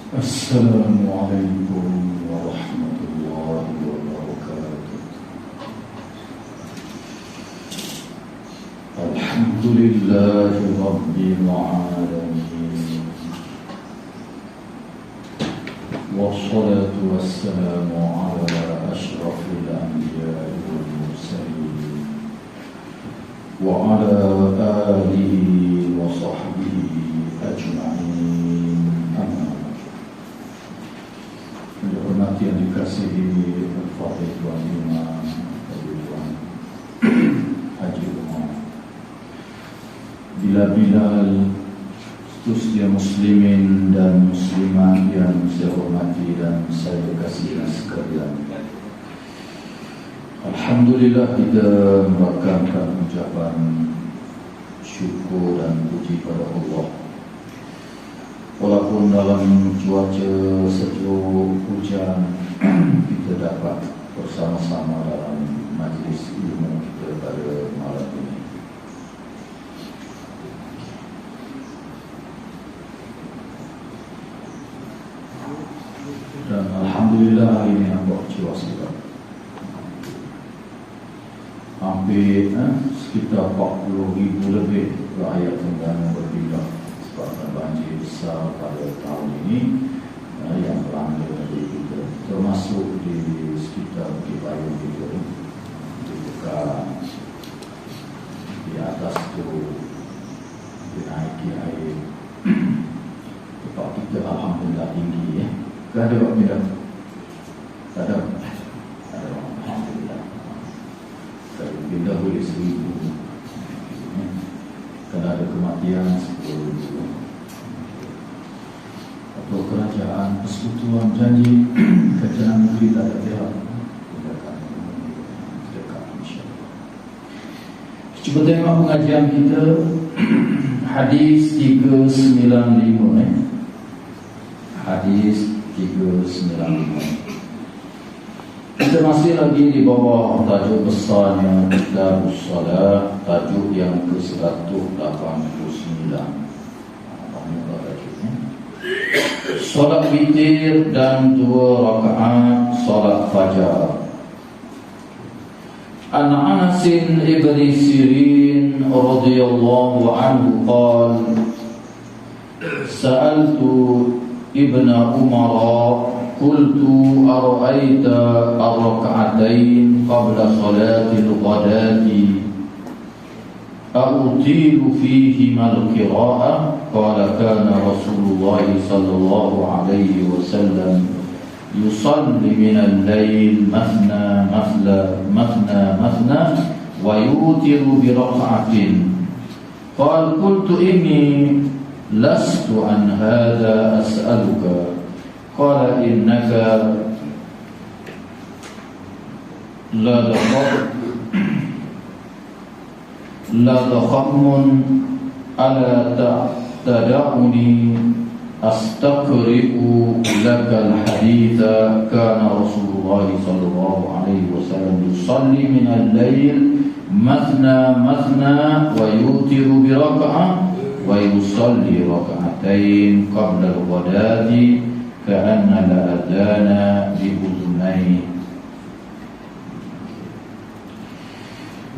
Assalamualaikum warahmatullahi wabarakatuh. Alhamdulillahi rabbil alamin. Wassalatu wassalamu ala asyrafil anbiya'i wal mursalin wa ala alihi wa sahbihi ajma'in. Hormati yang dikasihi Al-Fatih Tuan Imam Tuan Haji Umar, bila-bila seterusnya muslimin dan muslimat yang saya hormati dan saya kasihi sekalian, alhamdulillah kita merakamkan ucapan syukur dan puji pada Allah. Walaupun dalam cuaca sejuk hujan, kita dapat bersama-sama dalam majlis ilmu kita pada malam ini. Dan alhamdulillah hari ini nampak cuaca juga. Hampir sekitar 40,000 lebih rakyat Terengganu berpindah sebabkan banjir besar pada tahun ini yang melanda negeri kita, termasuk di sekitar Bukit Payung kita, di dekat di atas itu dinaiki air. Tempat kita alhamdulillah tinggi ya. Tak ada buat pindah. Tak ada. Alhamdulillah. Kalau pindah boleh 1,000. Kalau ada kematian 10,000. Atau kerajaan persekutuan janji kerajaan negeri tak ada pihak, dekat insyaAllah. Cuba tengok pengajian kita. Hadis 395 Hadis 395. Kita masih lagi di bawah tajuk besarnya Kitabus Salat, tajuk yang ke-189. Salat witir dan 2 rakaat salat fajar. An Anas ibn Sirin radhiyallahu anhu qala sa'altu ibn Umar qultu ara'aita ar-rak'atain qabla salatil ghadati أطيل فيهما القراءة قال كان رسول الله صلى الله عليه وسلم يصلي من الليل مثنى مثنى ويوتر بركعة قال قلت إني لست عن هذا أسألك قال إنك la dakhammun ala tada'uni astaqri'u lakal haditha kana Rasulullah sallallahu alaihi wasallam yusalli min al-layl mathna wa yutiru bi raka'ah wa yusalli raka'atain qabla al-ghadati ka'anna al-adhana bi udhunayhi.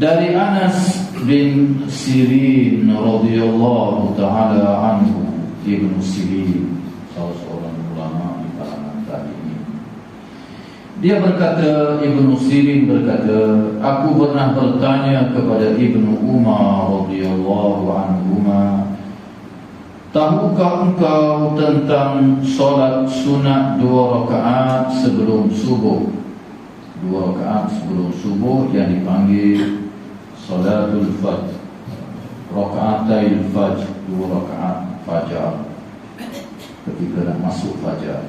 Dari Anas bin Sirin radhiyallahu ta'ala anhu, Ibnu Sirin, salah seorang ulama di kalangan tabi'in. Dia berkata, Ibnu Sirin berkata, aku pernah bertanya kepada Ibnu Umar radhiyallahu anhuma, tahukah engkau tentang solat sunat 2 rakaat sebelum subuh? 2 rakaat sebelum subuh yang dipanggil Salatul Fajr, Raka'atai Fajr, 2 rakaat fajar ketika nak masuk fajar.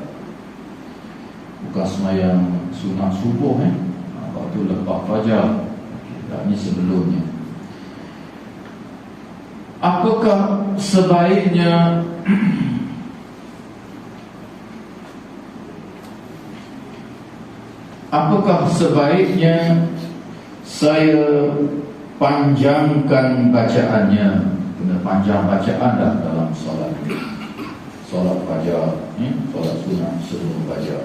Bukan semayang sunat subuh waktu lepas fajar, ini sebelumnya. Apakah sebaiknya saya panjangkan bacaannya? Kena panjang bacaan dalam solat ini. solat fajar, solat sunat sebelum fajar.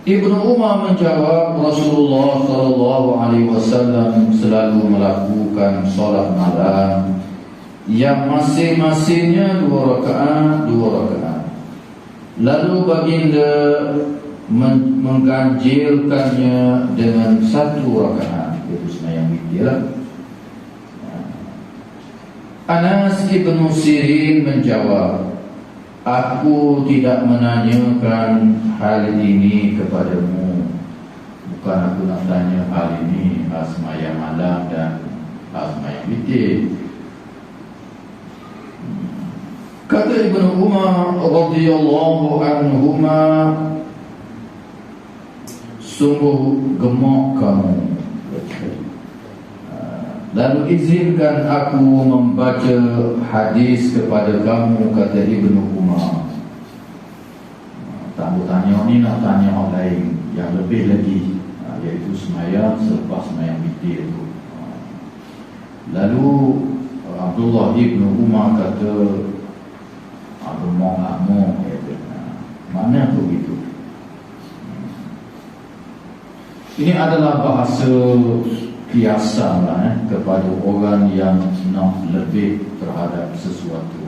Ibnu Umar menjawab, Rasulullah sallallahu alaihi wasallam selalu melakukan solat malam yang masing-masingnya 2 rakaat. Lalu baginda mengganjilkannya dengan 1 rakaat, iaitu sembahyang witir. Anas ibnu Sirin menjawab, aku tidak menanyakan hal ini kepadamu. Bukan aku nak tanya hal ini, sembahyang malam dan sembahyang witir. Kata Ibnu Umar radhiyallahu anhuma, sungguh gemuk kamu. Lalu izinkan aku membaca hadis kepada kamu, kata Ibnu Umar. Tak bertanya ni, nak tanya orang lain yang lebih lagi, iaitu sembahyang selepas sembahyang witir itu. Lalu Abdullah Ibnu Umar kata, gemuk, mana tu begitu? Ini adalah bahasa biasa kepada orang yang nak lebih terhadap sesuatu.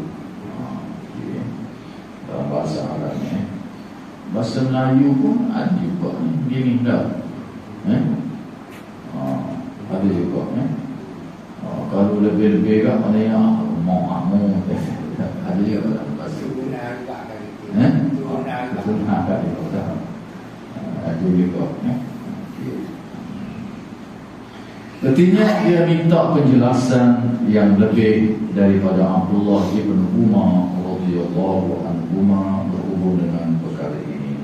Dalam bahasa Arab ni, bahasa Melayu pun ada juga gini dah. Ada juga kalau lebih-lebih kat mana yang mau ada juga dalam bahasa. Ada juga. Artinya dia minta penjelasan yang lebih daripada Abdullah ibn Umar radhiyallahu anhuma berhubung dengan perkara ini.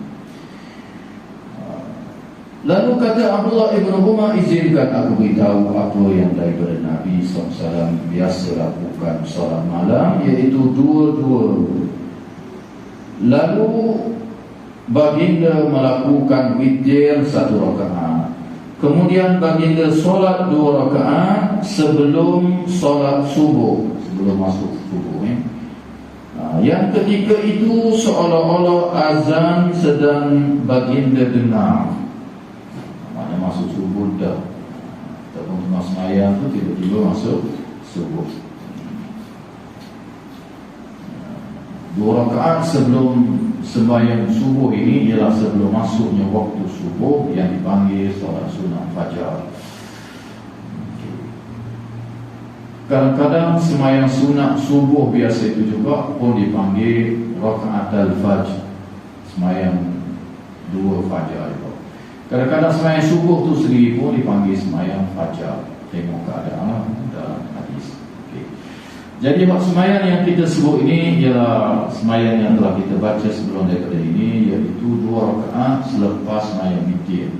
Lalu kata Abdullah ibn Umar, izinkan aku beritahu apa yang daripada Nabi SAW biasa lakukan solat malam, iaitu 2. Lalu baginda melakukan witir 1 rakaat. Kemudian baginda solat 2 rakaat sebelum solat subuh, sebelum masuk subuh. Yang ketika itu seolah-olah azan sedang baginda dengar. Mana masuk subuh dah, ataupun tengah sembahyang tu tiba-tiba masuk subuh. 2 rakaat sebelum sembahyang subuh ini ialah sebelum masuknya waktu subuh yang dipanggil solat sunat fajar. Kadang-kadang sembahyang sunat subuh biasa itu juga pun dipanggil rakaat al-fajr, sembahyang 2 fajar itu. Kadang-kadang sembahyang subuh tu sendiri pun dipanggil sembahyang fajar. Tengok keadaan dalam hadis. Jadi sembahyang yang kita sebut ini ialah sembahyang yang telah kita baca sebelum daripada ini, iaitu 2 rakaat selepas sembahyang witir.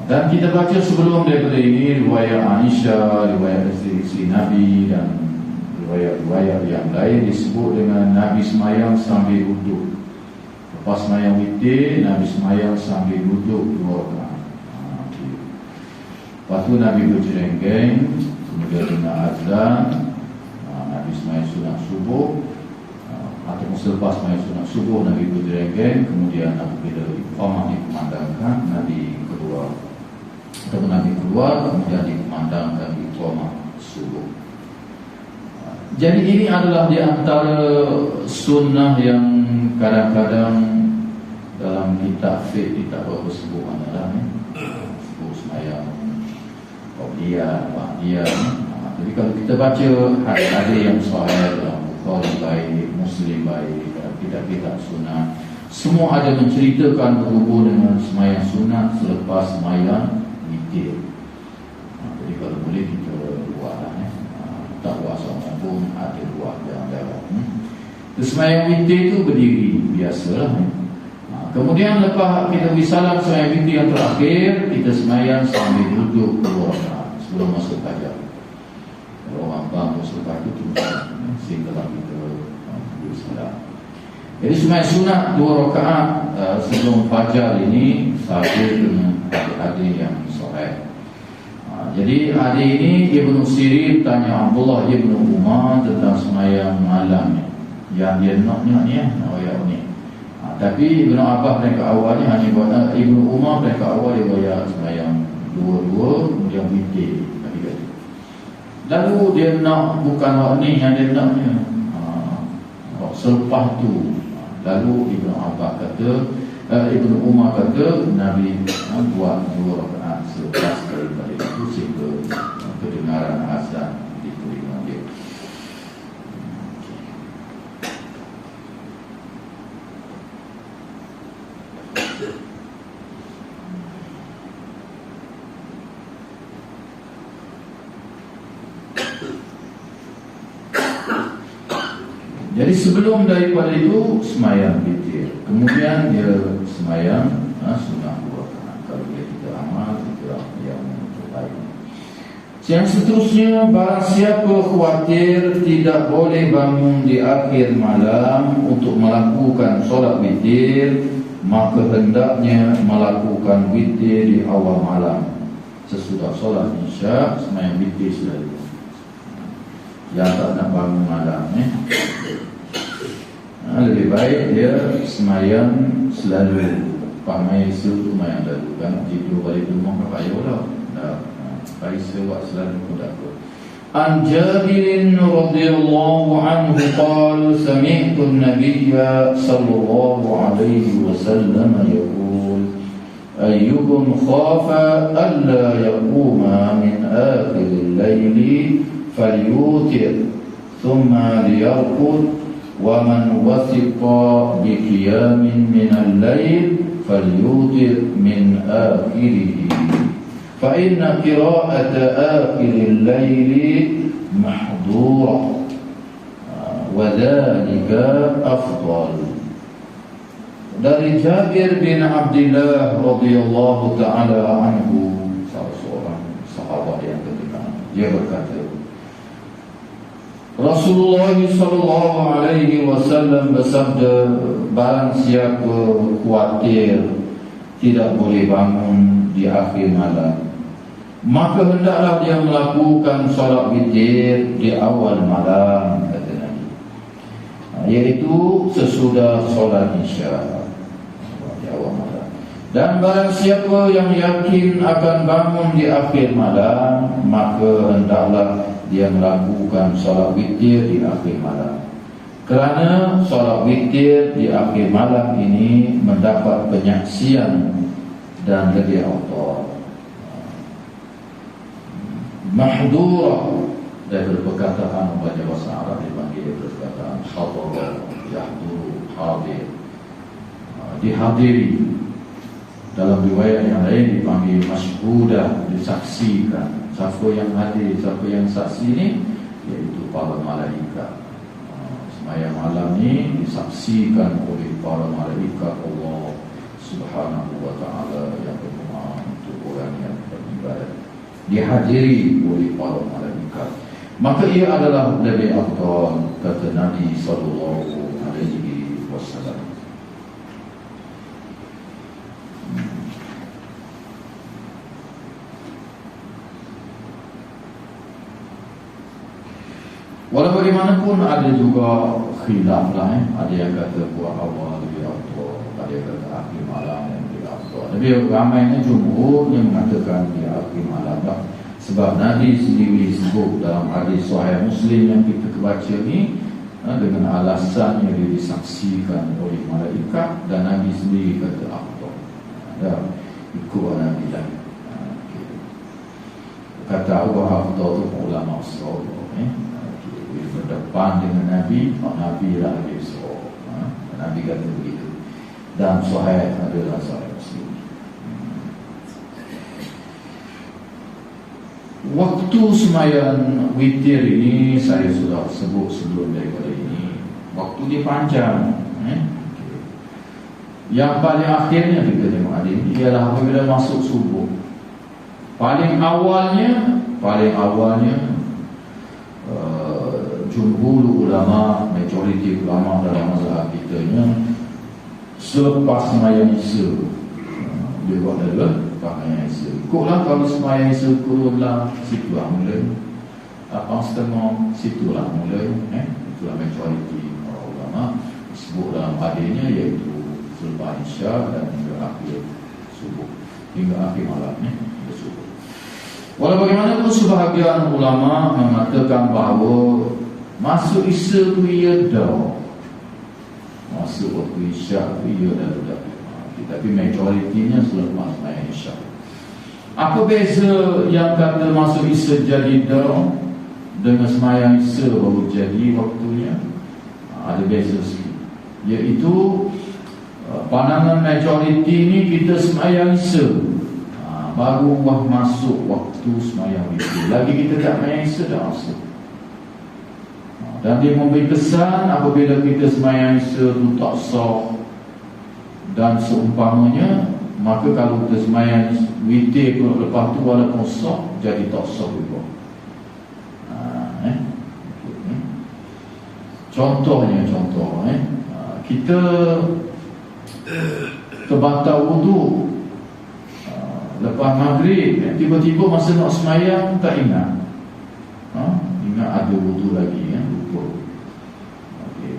Dan kita baca sebelum daripada ini riwayat Aisyah, riwayat isteri Nabi dan riwayat-riwayat yang lain disebut dengan Nabi sembahyang sambil duduk. Lepas sembahyang witir, Nabi sembahyang sambil duduk 2 rakaat. Lepas tu Nabi berjerenggeng, kemudian dengar azan, Nabi sembahyang sunat subuh, ataupun selepas sembahyang sunat subuh Nabi berjerenggeng, kemudian apabila iqamah dikumandangkan, Nabi keluar, kemudian dikumandangkan iqamah subuh. Jadi ini adalah di antara sunnah yang kadang-kadang dalam kitab fiqh tidak berapa sebut adalah sebut sembahyang qabliyah, ba'diyah. Jadi kalau kita baca hadis yang sahih dalam Bukhari baik, Muslim baik, kitab-kitab sunat, semua ada menceritakan berhubung dengan sembahyang sunat selepas sembahyang witir. Jadi kalau boleh kita buatlah, tak buat sama pun ada buat jarang-jarang. Sembahyang witir itu berdiri biasalah. Kemudian lepas kita bersalam sembahyang witir yang terakhir, kita sembahyang sambil duduk 2 rakaat sebelum masuk fajar. Kalau orang bangun selepas itu sehinggalah kita bersalam. Jadi sembahyang sunat 2 rakaat sebelum fajar ini sahaja dengan hadis yang sahih. Jadi hari ini Ibnu Sirin tanya Abdullah Ibnu Umar tentang sembahyang malam. yang dia naknya ni ayat ni. Tapi Ibnu Abbas mereka awalnya hanya buat Ibnu Umar mereka awal dia bayar sembahyang dua-dua kemudian witir. Lalu dia nak bukan hak ni yang dia naknya. Selepas tu lalu Ibnu Abbas kata Ibnu Umar kata Nabi buat 2 rakaat selepas daripada itu sehingga kedengaran azan di telinga dia. Jadi sebelum daripada itu semayang witir, kemudian dia semayang sunnah 2 rakaat. Kalau dia tidak amal, kita yang terbaik. Yang seterusnya, barang siapa khawatir tidak boleh bangun di akhir malam untuk melakukan solat witir, maka hendaknya melakukan witir di awal malam. Sesudah solat isya, semayang witir selalu. Yang tak nak bangun malam lebih baik dia semayang selalu. Pamai itu semayang selalu. Kan tidur balik rumah tak payah lah. Baik sewak selalu pun tak apa. An Jabir radhiyallahu anhu qala sami'tu an-nabiy sallallahu alaihi wasallam yaqul ayyukum khafa alla yaquma min akhir al-layli falyutir thumma liyarqud wa man wasiqa bi qiyamin min al-layl falyutir min akhirih fa inna qira'ata akhir al-layl mahdura wa dhalika afdal. Dari Jabir bin Abdullah radhiyallahu ta'ala anhu, salah seorang sahabat yang terkenal, dia berkata Rasulullah sallallahu alaihi wasallam bersabda, barang siapa khawatir tidak boleh bangun di akhir malam, maka hendaklah dia melakukan solat witir di awal malam, kata Nabi, iaitu sesudah solat isya di awal malam. Dan barang siapa yang yakin akan bangun di akhir malam, maka hendaklah dia melakukan solat witir di akhir malam. Kerana solat witir di akhir malam ini mendapat penyaksian dan lebih afdal. Mahdura dari perkataan bahasa bahasa Arab dipanggil perkataan hadara, yahduru, hadir, dihadiri. Dalam riwayat yang lain dipanggil masyhudah, disaksikan. Siapa yang hadir, siapa yang saksi ini, iaitu para malaikat. Semayang malam ini disaksikan oleh para malaikat Allah Subhanahu wa ta'ala yang berdoa untuk orang yang beribadat, dihadiri oleh para malaikat. Maka ia adalah lebih afdal, kata Nabi sallallahu alaihi wasallam. Walau bagaimanapun ada juga khilaf lah, ada yang kata buat awal lebih afdal, ada yang kata akhir malam yang lebih afdal. Tapi ramainya jumhur yang mengatakan di akhir malam lah. Sebab Nabi sendiri sebut dalam hadis Sahih Muslim yang kita kebaca ni, dengan alasannya dia disaksikan oleh malaikat, dan Nabi sendiri kata afdal. Dan ikut Nabi lah. Kata Allah afdal tu ulama usul, berdepan dengan Nabi, Nabi lah lebih besar. Nabi kata begitu. Dan Sahih adalah Sahih Muslim. Waktu semayang witir ini saya sudah sebut sebelum daripada ini. Waktu dia panjang. Yang paling akhirnya kita tengok adik ialah apabila masuk subuh. Paling awalnya jumhur ulama, majoriti ulama dalam mazhab kita ni selepas semayang isya dia buat adalah semayang isya. Ikutlah kalau semayang isya kurunlah, situlah mula 8:30, situlah mula. Itulah majoriti ulama. ulama sebut dalam hadisnya, iaitu selepas Isya dan hingga akhir subuh, hingga akhir malamnya hingga subuh. Walau bagaimanapun sebahagian ulama mengatakan bahawa masuk Isya tu ia dah, masuk waktu Isya tu ia dah tidak. Tapi majoritinya selepas sembahyang Isya. Apa beza yang kata masuk Isya jadi dah dengan sembahyang Isya baru jadi waktunya? Ada beza sikit, iaitu pandangan majoriti ni kita sembahyang Isya baru masuk waktu sembahyang witir. Lagi kita tak sembahyang Isya dah masuk. Dan dia memberi kesan apabila kita sembahyang Isya tu tak sah dan seumpamanya, maka kalau kita sembahyang witir tu lepas tu walaupun sah, jadi tak sah juga. Contohnya, kita terbatal wudu lepas maghrib, tiba-tiba masa nak sembahyang tak ingat, ingat ada wudu lagi, lupa.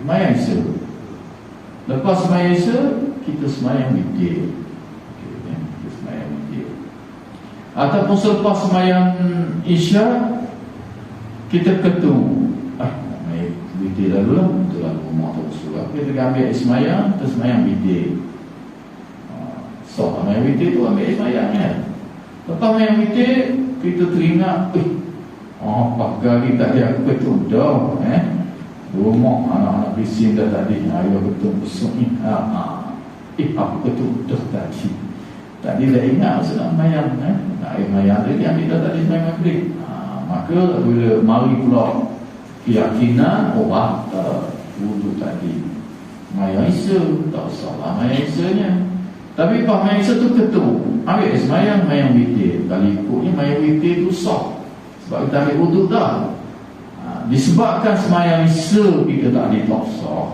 Sembahyang Isya, lepas sembahyang Isya kita sembahyang witir, kita sembahyang witir. Ataupun selepas sembahyang Isya kita ketemu, witir lalu lah, betul lah rumah atau surah, kita ambil sembahyang, kita sembahyang witir. So, sembahyang witir tu ambil sembahyang kan. Lepas sembahyang witir kita teringat, pagi tak ada aku betul dah, rumah anak-anak bising dah tadi, ayah betul besok ni, aku betul dah tadi dah ingat masa nak sembahyang, sembahyang tadi ambil dah tadi sembahyang maghrib. Maka bila mari pula keyakinan, wudu tadi sembahyang Isya, tak salah sembahyang Isyanya. Tapi pas sembahyang Isya tu ketemu, ambil sembahyang witir, kali ikutnya sembahyang witir tu sah sebab kita ambil wudu dah. Disebabkan sembahyang Isya kita tak sah,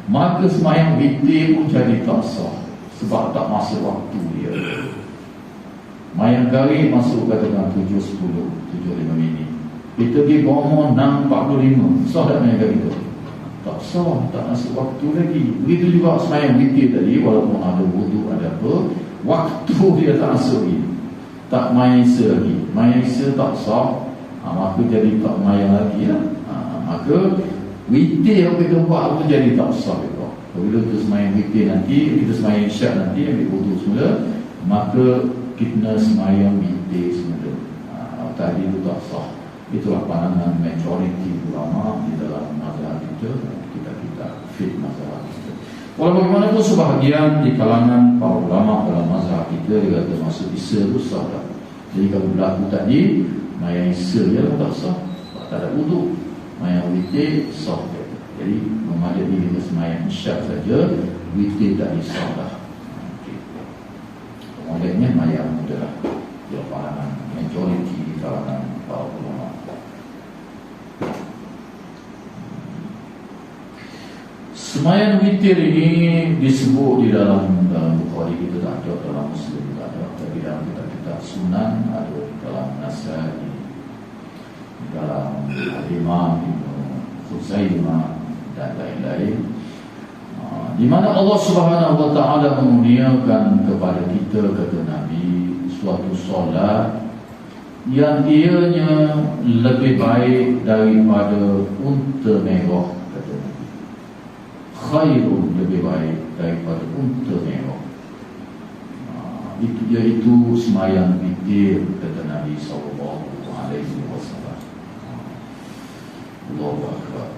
maka sembahyang witir pun jadi tak sah sebab tak masuk waktu dia. Sembahyang gharib masuk katakan 7.10, 7.5 minit. Kita pergi bangun 6.45, sah tak sembahyang gharib tu? Tak sah, tak masuk waktu lagi. Begitu juga sembahyang witir tadi, walaupun ada wudu ada apa, waktu dia tak masuk lagi, tak sembahyang Isya lagi, sembahyang Isya tak sah, maka jadi tak sembahyang lagi lah. Maka witir yang kita buat tu jadi tak sah juga. Bila kita sembahyang witir nanti, kita sembahyang Isya nanti, ambil wudu semula, maka kita sembahyang witir semula. Tadi itu tak sah. Itulah pandangan majoriti ulama di dalam mazhab kita fit mazhab kita. Walau bagaimanapun sebahagian di kalangan para ulama dalam mazhab kita dia kata masuk Isya itu sah. Jadi kalau berlaku tadi sembahyang Isya dia tak sah, tak ada wudu. Sembahyang witir sah. Jadi memadai bila sembahyang Isya saja, witir tak sah dah. Kemudiannya sembahyang adalah pandangan majoriti di kalangan para ulama. Sembahyang witir ini disebut di dalam Bukhari kita tak ada, dalam Muslim tak ada, tapi dalam kitab-kitab Sunan ada, dalam Nasai, dalam Al-Imam Ibn Khuzaimah dan lain-lain, di mana Allah Subhanahu Wa Taala menurniakan kepada kita, kata Nabi, suatu solat yang ianya lebih baik daripada unta merah, kata Nabi. Khairun, lebih baik daripada unta merah. Itu iaitu sembahyang witir, kata Nabi sallallahu alaihi wasallam. Allahu akbar.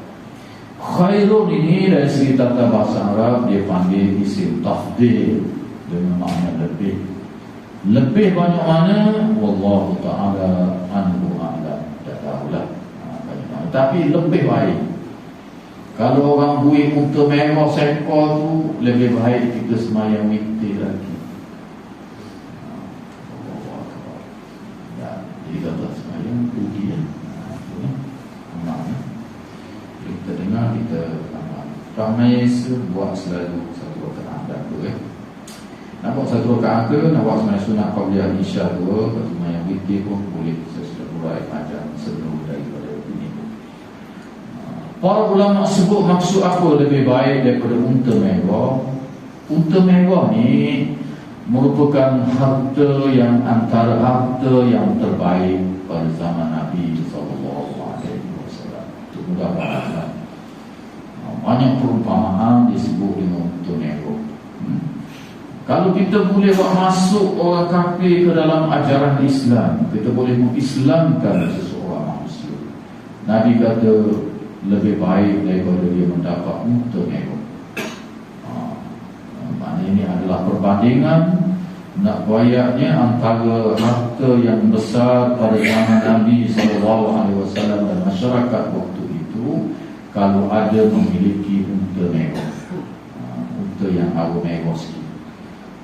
Khairun ini dari segi tata bahasa Arab dia panggil isim tafdil dengan makna lebih. Lebih banyak mana? Wallahu ta'ala anhu a'lam. Tak tahulah. Tapi lebih baik. Kalau orang buih unta merah seekor tu, lebih baik kita sembahyang witir lagi. Jadi kata sembahyang rugi ya. Kita dengar, kita ramai buat selalu satu rakaat dahulu nak buat satu rakaat ke, nak buat sembahyang sunat qabliyah Isya dua, sembahyang witir pun boleh sesudah mulai panjang sebelum daripada ini. Para ulama sebut maksud apa lebih baik daripada unta mewah. Unta mewah ni merupakan harta yang antara harta yang terbaik pada zaman Nabi SAW. Itu mudah banget. Banyak perumpamaan disebut dengan unta mewah. Kalau kita boleh buat masuk orang kafir ke dalam ajaran Islam, kita boleh mengislamkan seseorang manusia. Nabi kata lebih baik daripada dia mendapat unta mewah. Maknanya ini adalah perbandingan nak bayarnya antara harta yang besar pada zaman Nabi SAW dan masyarakat waktu itu. Kalau ada memiliki unta mewah, unta yang harga mewah sikit.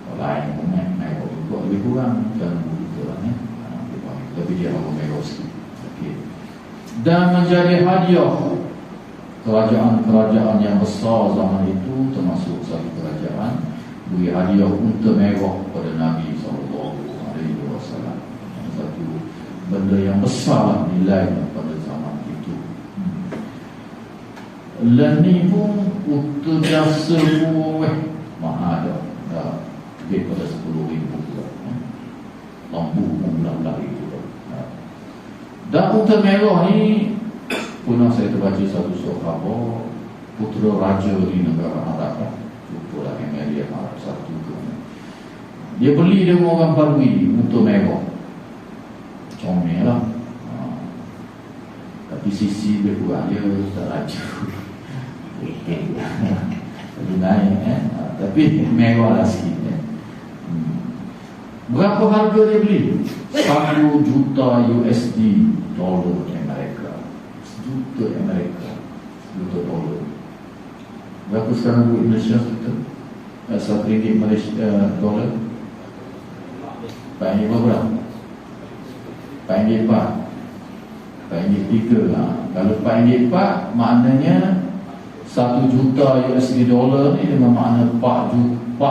Kalau lain mewah juga lebih kurang, jangan begitu lah ya. Tapi dia harga mewah sikit. Okay. Dan menjadi hadiah kerajaan-kerajaan yang besar zaman itu, termasuk satu kerajaan beri hadiah unta mewah pada Nabi SAW. Satu benda yang besar nilai pada zaman itu. Dan ni pun unta biasa pun mahal dah, lebih pada 10,000 juga. Lampu pun belah-belah itu. Dan unta mewah ni pernah saya terbaca satu surah khabar putera raja di negara Arab, lupa lah Emirat Arab satu tu. Dia beli dengan orang Badui unta mewah, comel lah. Tapi sisi dia kurang, dia tak raja. Tapi naik tapi mewah lah sikit. Berapa harga dia beli? 1 juta USD dolar Amerika. 1 juta Amerika, 1 juta dolar. Berapa sekarang duit Malaysia kita? RM1 Malaysia dolar. RM4 berapa? RM4 RM3 lah. Kalau RM4 maknanya 1 juta USD dolar ni dengan makna 4.4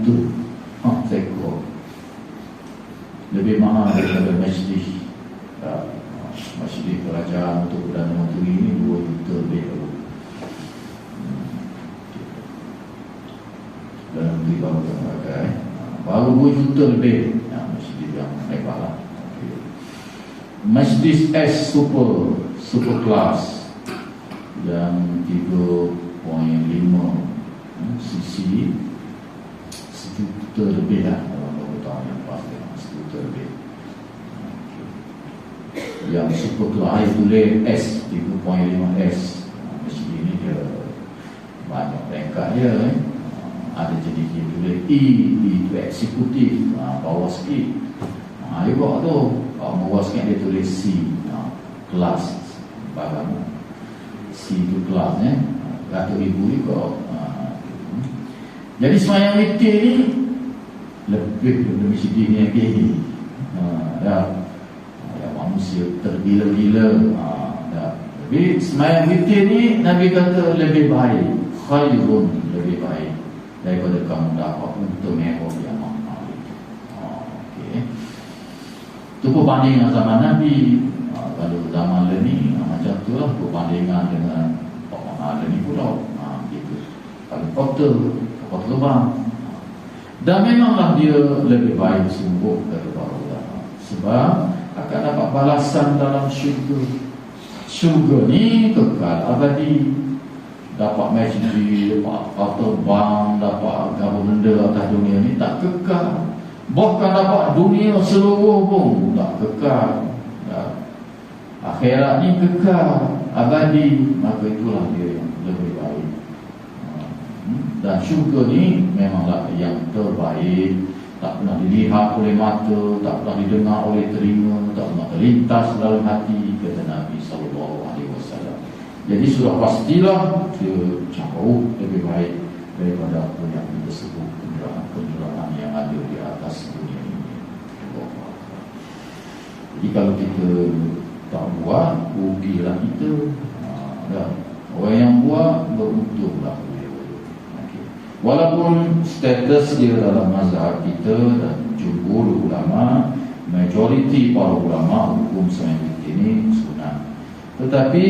juta sekor. Lebih mahal daripada majlis kerajaan untuk Perdana Menteri ni 2 juta lebih. Perdana Menteri baru 2 juta lebih. Majlis yang hebat lah. Majlis S super class yang 3.5 cc, 1 juta lebih lah dalam beberapa tahun yang lepas, 1 juta lebih. Yang super class tulis S, 3.5S. Mesin ini dia banyak tingkat dia. Ada jenis dia tulis E itu eksekutif, bawah sikit. Dia buat tu, bawah sikit dia tulis C, kelas barang C itu kelas ratus ribu juga. Jadi semayang witir ni lebih daripada masjid ni lagi. Manusia tergila-gila. Tapi semayang witir ni Nabi kata lebih baik, khairun, lebih baik daripada kamu dapat unta mewah yang mahal. Okay. Itu perbandingan zaman Nabi. Kalau zaman ni macam tu lah, perbandingan dengan ada ni pula. Gitu. Kalau kota lubang. Dan memanglah dia lebih baik sungguh daripada ulama. Sebab akan dapat balasan dalam syurga. Syurga ni kekal abadi. Dapat majlis, dapat harta bank, dapat apa benda atas dunia ni tak kekal. Bahkan dapat dunia seluruh pun tak kekal. Akhirat ni kekal abadi. Maka itulah dia yang lebih baik. Dan syurga ni memanglah yang terbaik. Tak pernah dilihat oleh mata, tak pernah didengar oleh telinga, tak pernah terlintas dalam hati, kata Nabi SAW. Jadi sudah pastilah dia jauh lebih baik daripada apa yang kita sebut kenderaan-kenderaan yang ada di atas dunia ini. Jadi kalau kita tak buat, rugilah kita. Orang yang buat beruntunglah. Walaupun status dia dalam mazhab kita dan jumhur ulama, majoriti para ulama hukum semayang ini sunat. Tetapi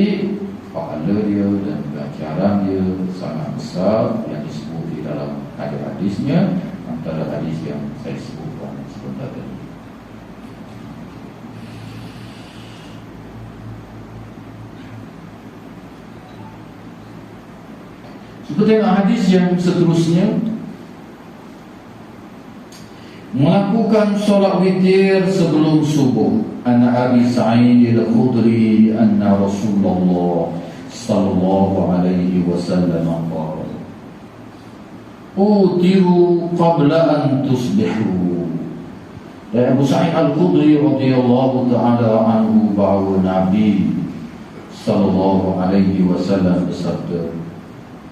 pahala dia dan ganjaran dia sangat besar yang disebut di dalam hadis-hadisnya, antara hadis yang saya sebutkan sebentar tadi. Seperti hadis yang seterusnya, melakukan solat witir sebelum subuh. An Abi Sa'id al-Khudri anna Rasulullah sallallahu alaihi wasallam qala: "Utiru qabla an tusbihu." Dan Abu Sa'id al-Khudri radhiyallahu taala anhu bahwa Nabi sallallahu alaihi wasallam bersabda,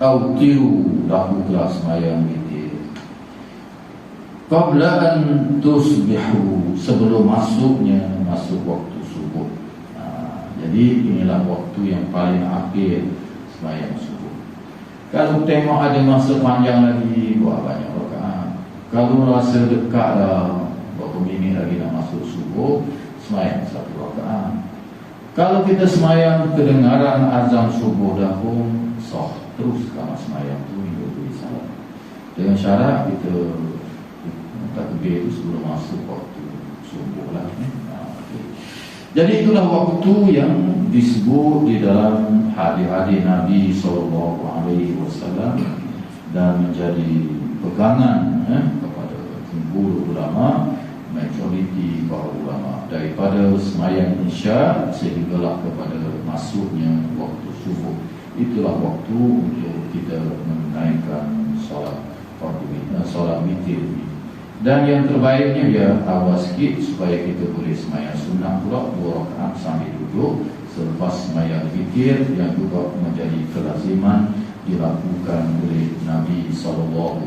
"Autiru, lakukanlah sembahyang witir qabla an tusbihu, sebelum masuk waktu subuh." Jadi inilah waktu yang paling akhir sembahyang subuh. Kalau tengok ada masa panjang lagi, buat banyak rakaat. Kalau rasa dekat dah, berapa minit lagi nak masuk subuh, sembahyang satu rakaat. Kalau kita sembahyang kedengaran azan subuh dah pun sah, terus kalau sembahyang tu hingga beri salam. Dengan syarat kita takbir itu sebelum masuk waktu subuh lah. Jadi itulah waktu yang disebut di dalam hadis-hadis Nabi SAW dan menjadi pegangan kepada jumhur ulama, majoriti para ulama, daripada sembahyang isya sehinggalah kepada masuknya waktu subuh. Itulah waktu untuk kita menunaikan solat witir. Dan yang terbaiknya ya awal sikit supaya kita boleh sembahyang sunnah pula 2 rakaat sambil duduk selepas sembahyang witir, yang juga menjadi kelaziman dilakukan oleh Nabi SAW.